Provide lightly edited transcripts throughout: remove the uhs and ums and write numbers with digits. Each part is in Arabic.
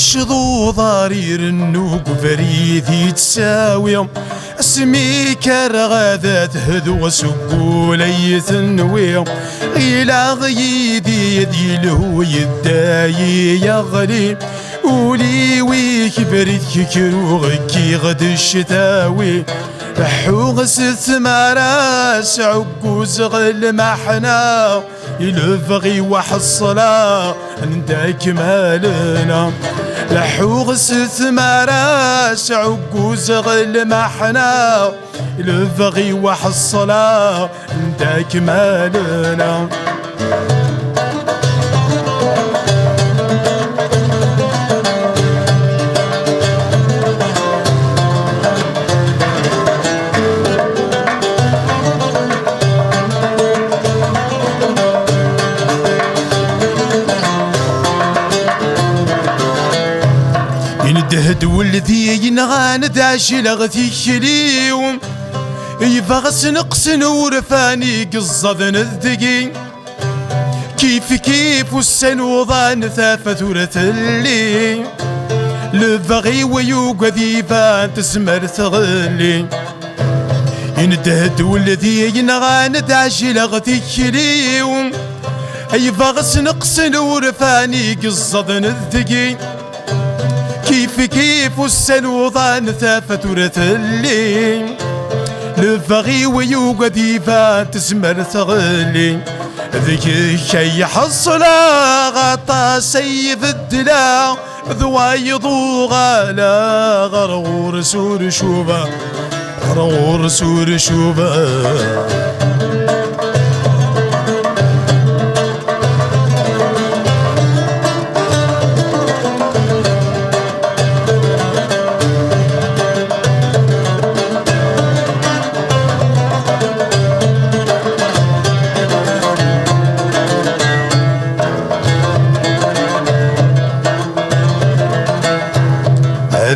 يشضو ضرير النوق فريدي تساوي اسمي كرغاذا تهدو سقولي ثنوي إلى غيدي يدي له يداي يغلي ولي ويكبرت كروغكي غد الشتاوي حوغس الثماراس عقوز غل محنا يلفغي وحصلا نداك مالنا لحوغس الثماراس عقوز غل محنا يلفغي وحصلا نداك مالنا يندهد ولدي ينغان داشي لغتي شليوم يفغس نقصن ورفاني قصد نذدقي كيف والسنوضان ثافة ورث اللي لبغي ويوقذي فان تسمر ثغلي يندهد ولدي ينغان داشي لغتي شليوم يفغس نقصن ورفاني قصد نذدقي كيف والسنوضان ثافة ورث اللي لفغي ويوقدي فان تسمر ثغلي ذيك الشي حصلا غطى سيف الدلا ذوايضو غالا غرور سور شوبا غرور سور شوبا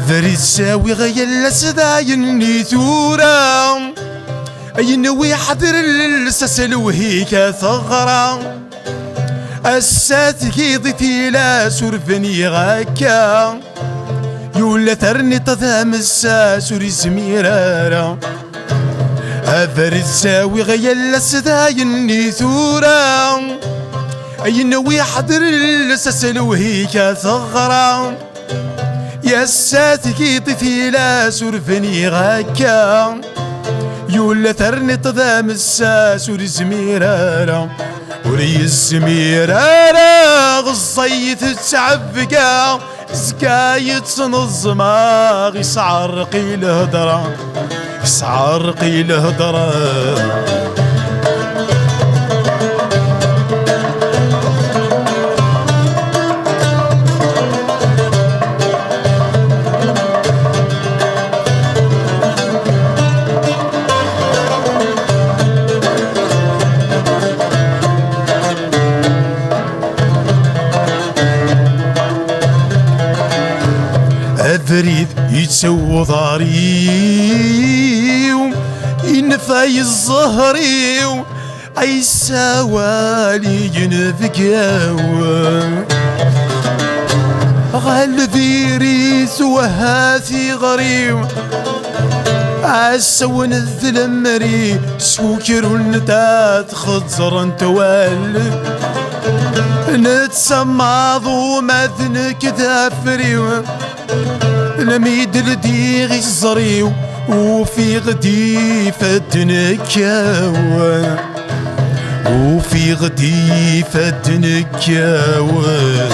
ذري تساوي غير سداين ثورا ينوي حضر السسل وهيك ثغرا السات كيضتي لا سرفني غاكا يولا ترني تذام الساسور زميرارا ذري تساوي غير سداين ثورا ينوي حضر السسل وهيك ثغرا يا ساتكي طفي لا سرفني غاكا يولا ثرني تضام الساسور زميرارا وري الزميرارا غصيت تعفقا زكايت صنظما يسعرقي الهدرا يسعرقي الهدرا فريد يتسوى ضاري ينفاي الزهري اي سوالي ينفقاو غال ذيري سوهاثي غريو عسون الذلمري سوكر ونتات خضر انتوال نتسمى ضوما ذنك دافريو لميد الديغ الزريو وفي غديفة نكاوى وفي غديفة نكاوى